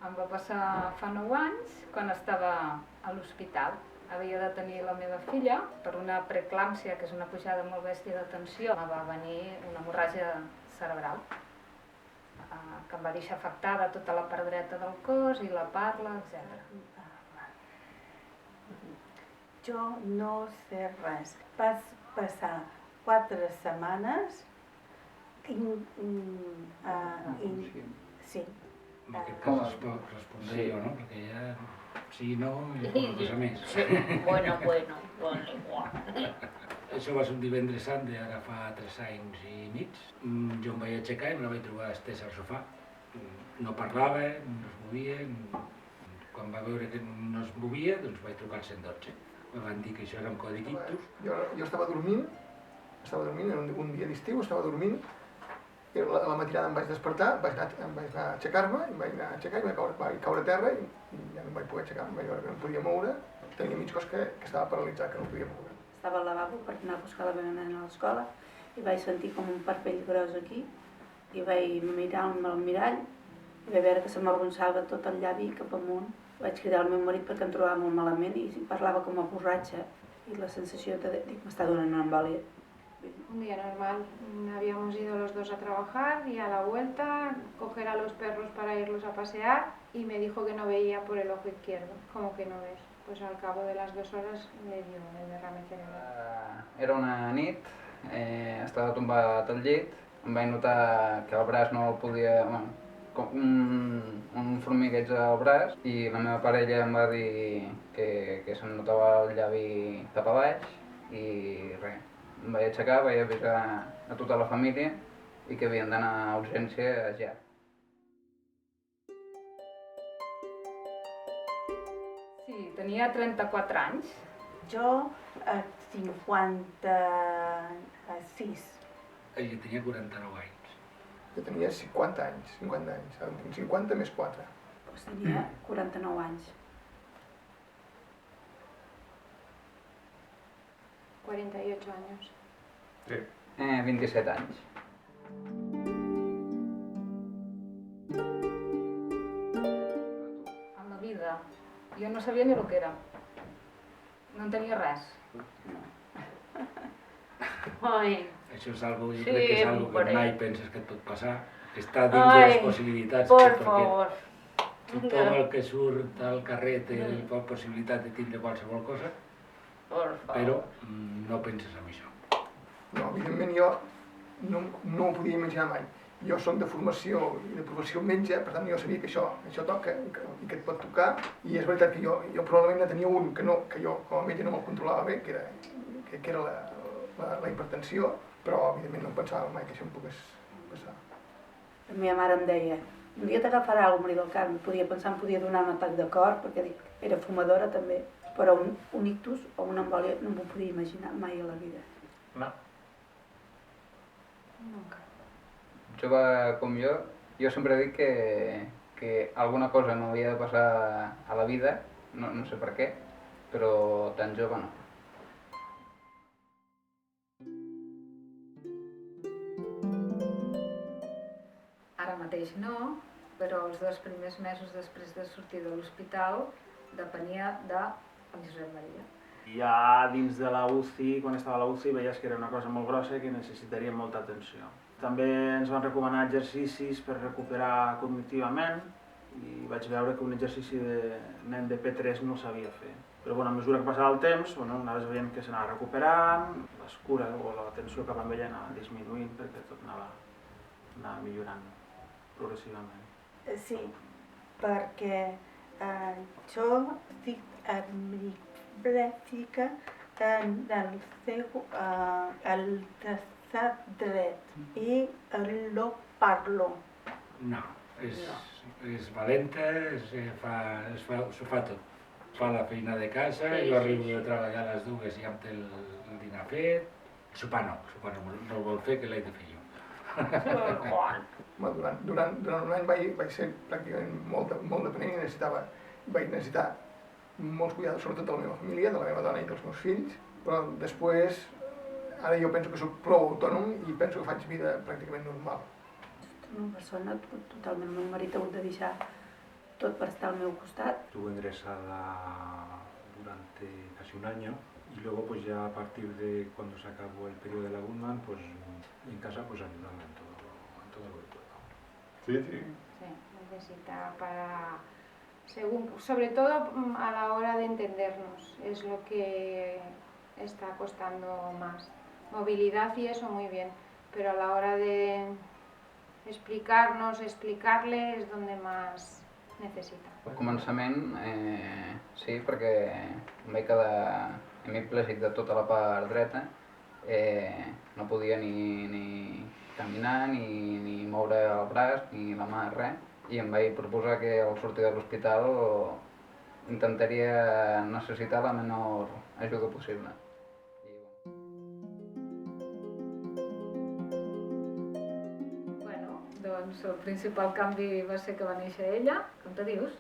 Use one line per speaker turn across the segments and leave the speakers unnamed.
Em va passar fa 9 anys, quan estava a l'hospital. Havia de tenir la meva filla per una preeclàmpsia, que és una pujada molt bèstia de tensió. Em va venir una hemorràgia cerebral, que em va deixar afectada tota la part dreta del cos i la parla, etc.
Jo no sé res. Vas passar 4 setmanes sí.
En aquest cas es pot respondre jo, no? Perquè ja, sí, no, i poca cosa més.
Bueno, igual.
Això va ser un divendres sant d'ara fa 3 anys i mig. Jo em vaig aixecar i me la vaig trobar estesa al sofà. No parlava, no es movia. Quan va veure que no es movia, doncs vaig trucar al 112. Me van dir que això era un codi ictus.
Jo estava dormint, era un dia d'estiu, estava dormint, i a la matinada em vaig despertar, em vaig anar a aixecar-me, i vaig caure a terra i ja no em vaig poder aixecar, em vaig veure que no em podia moure, tenia mig cos que estava paralitzat, que no podia moure.
Estava al lavabo per anar a buscar la meva nena a l'escola i vaig sentir com un parpell gros aquí i vaig mirar al mirall i vaig veure que se m'arronsava tot el llavi cap amunt. Vaig cridar al meu marit perquè em trobava molt malament i parlava com a borratxa i la sensació de dir que m'està donant una embòlia.
Un día normal, habíamos ido los dos a trabajar y a la vuelta coger a los perros para irlos a pasear y me dijo que no veía por el ojo izquierdo, como que no ves. Pues al cabo de las 2 horas le dio el derrame cerebral.
Era una nit, estava tombat al llit, em vaig notar que el braç no el podia... Bueno, com un formigueig al braç i la meva parella em va dir que se'm notava el llavi cap a baix i res. Em vaig aixecar, vaig avisar a tota la família i que havien d'anar a urgència ja.
Sí, tenia 34 anys.
Jo, 56.
Ella tenia 49 anys.
Jo tenia 50 anys, 50 més 4.
Doncs tenia 49 anys.
48 años.
Sí.
27 anys.
En la vida, jo no sabia ni el que era. No en tenia res.
Ai,
Això és algo, jo
Sí,
crec que és algo que
per
mai
ell.
penses que et pot passar, que està dins de les possibilitats.
por favor.
Tothom el que surt al carrer té la possibilitat de tindre qualsevol cosa,
Por favor.
però no penses en això.
No, evidentment jo no ho podia imaginar mai. Jo soc de formació i de professió metge, per tant jo sabia que això toca i que et pot tocar, i és veritat que jo probablement ne tenia un que jo com a metge no me'l controlava bé, que era la hipertensió, però evidentment no em pensava mai que això em pogués passar.
La meva mare em deia, un dia t'agafarà el Maria del Carme, podia pensar em podia donar un atac de cor, perquè dic, era fumadora també, però un ictus o una embòlia no m'ho podia imaginar mai a la vida.
No.
Nunca.
Jove com jo sempre dic que alguna cosa no havia de passar a la vida, no sé per què, però tan jove no.
Ara mateix no, però els 2 primers mesos després de sortir de l'hospital depenia de l'Israel Maria.
Ja dins de la UCI, quan estava a la UCI, veies que era una cosa molt grossa i que necessitaria molta atenció. També ens van recomanar exercicis per recuperar cognitivament i vaig veure que un exercici de nen de P3 no sabia fer. Però a mesura que passava el temps, anaves veient que s'anava recuperant, les cures o l'atenció cap a ella anava disminuint perquè tot anava millorant progressivament.
Sí, perquè jo estic amniblètica en el tercer dret i no parlo.
No, és valenta, s'ho fa tot. Fa la feina de casa, jo arribo de treballar a les 2 i ja em té el dinar fet. Sopar no el vol fer, que l'he de fer jo.
Durant un any vaig ser pràcticament molt dependent i vaig necessitar molts cuidats, sobretot de la meva família, de la meva dona i dels meus fills, però després, ara jo penso que soc prou autònom i penso que faig vida pràcticament normal.
Soc una persona totalment, el meu marit ha hagut de deixar tot per estar al meu costat.
Estuvo ingresada durante casi un año y luego pues ya a partir de cuando se acabó el periodo de la Gutmann, pues en casa pues ayudando en todo lo que puedo.
Sí, sí.
Sí, necesita para, sobre todo a la hora de entendernos, es lo que está costando más. Movilidad y eso muy bien, pero a la hora de explicarnos, explicarle és donde más necessita.
Al començament, sí, perquè em vaig quedar hemiplégic de tota la part dreta, no podia ni caminar, ni moure el braç, ni la mà, res, i em vaig proposar que al sortir de l'hospital intentaria necessitar la menor ajuda possible.
Doncs el principal canvi va ser que va néixer ella. Com te dius?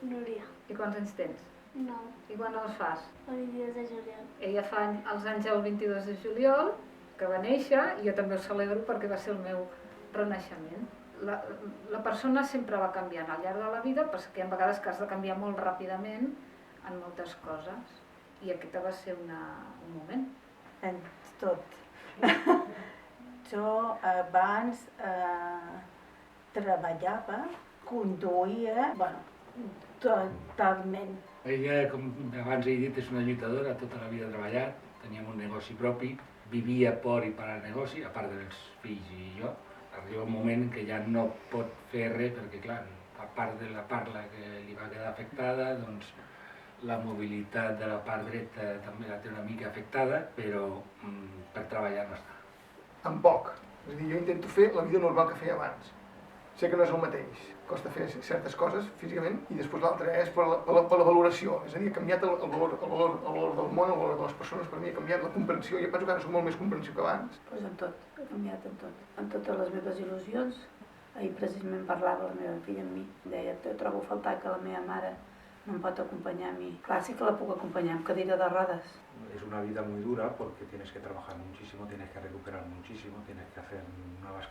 Núria,
I quants anys tens?
9,
I quan els fas?
el 22 de juliol.
Ella fa els anys el 22 de juliol, que va néixer, i jo també ho celebro perquè va ser el meu renaixement. La persona sempre va canviant al llarg de la vida, perquè hi ha vegades que has de canviar molt ràpidament en moltes coses. I aquest va ser un moment.
En tot. Jo abans treballava, conduïa, totalment.
Ella, com abans he dit, és una lluitadora, tota la vida ha treballat, teníem un negoci propi, vivia por i per al negoci, a part dels fills i jo. Arriba un moment que ja no pot fer res perquè, clar, a part de la parla que li va quedar afectada, doncs la mobilitat de la part dreta també la té una mica afectada, però per treballar no està.
En poc. És a dir, jo intento fer la vida normal que feia abans. Sé que no és el mateix, costa fer certes coses físicament i després l'altre és per la valoració, és a dir, ha canviat el valor del món, el valor de les persones, per mi ha canviat la comprensió, jo penso que ara soc molt més comprensiu que abans.
Doncs en tot, he canviat en tot, en totes les meves il·lusions. Ahir precisament parlava la meva filla amb mi, deia, trobo a faltar que la meva mare no em pot acompanyar a mi. Clar, sí que la puc acompanyar amb cadira de rodes.
Es una vida muy dura porque tienes que trabajar muchísimo, tienes que recuperar muchísimo, tienes que hacer nuevas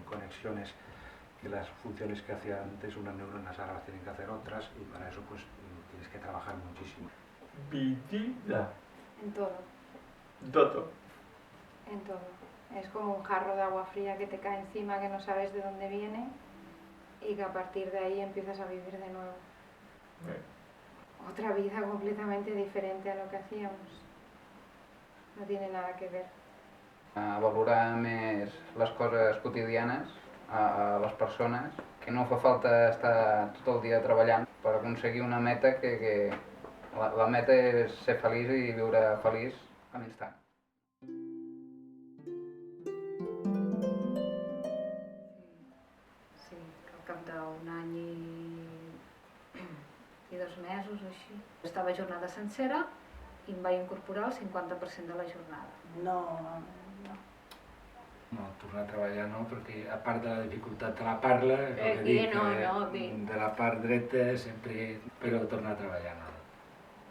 conexiones, que las funciones que hacía antes unas neuronas ahora las tienen que hacer otras y para eso pues tienes que trabajar muchísimo.
Vida.
En todo.
Todo.
En todo. Es como un jarro de agua fría que te cae encima, que no sabes de dónde viene y que a partir de ahí empiezas a vivir de nuevo. Otra vida completamente diferente a lo que hacíamos. No tiene nada que ver.
Valorar més les coses quotidianes a les persones, que no fa falta estar tot el dia treballant per aconseguir una meta que la meta és ser feliç i viure feliç a l'instant.
Sí, al cap d'un any i 2 mesos o així. Estava jornada sencera i em vaig incorporar el 50% de la jornada.
No.
No, tornar a treballar no, perquè a part de la dificultat de la parla, de la part dreta sempre, però tornar a treballar no.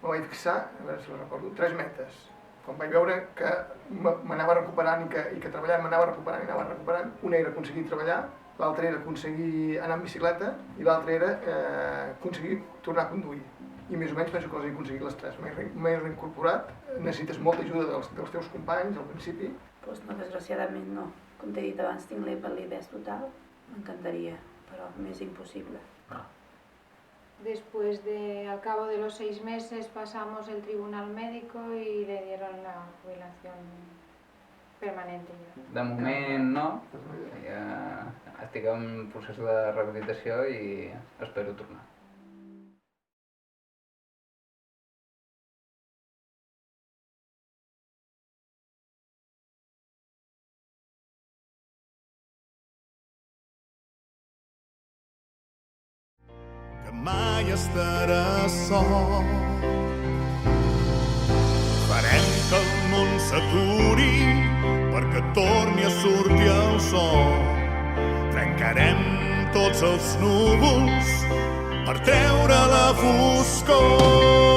Me vaig fixar, a veure si ho recordo, 3 metes. Quan vaig veure que m'anava recuperant i que treballant m'anava recuperant, una era aconseguir treballar, l'altra era aconseguir anar en bicicleta i l'altra era aconseguir tornar a conduir. I més o menys penso que les he aconseguit les 3. M'he reincorporat, necessites molta ajuda dels teus companys al principi.
Doncs no, desgraciadament no. Com t'he dit abans, tinc l'invalidez total. M'encantaria, però m'és impossible.
Después al cabo de los 6 meses pasamos el tribunal médico y le dieron la jubilación permanente ya.
De moment no, estic en procés de rehabilitació i espero tornar.
Que mai estaràs sol. Farem que el món s'aturi perquè torni a sortir el sol. Trencarem tots els núvols per treure la foscor.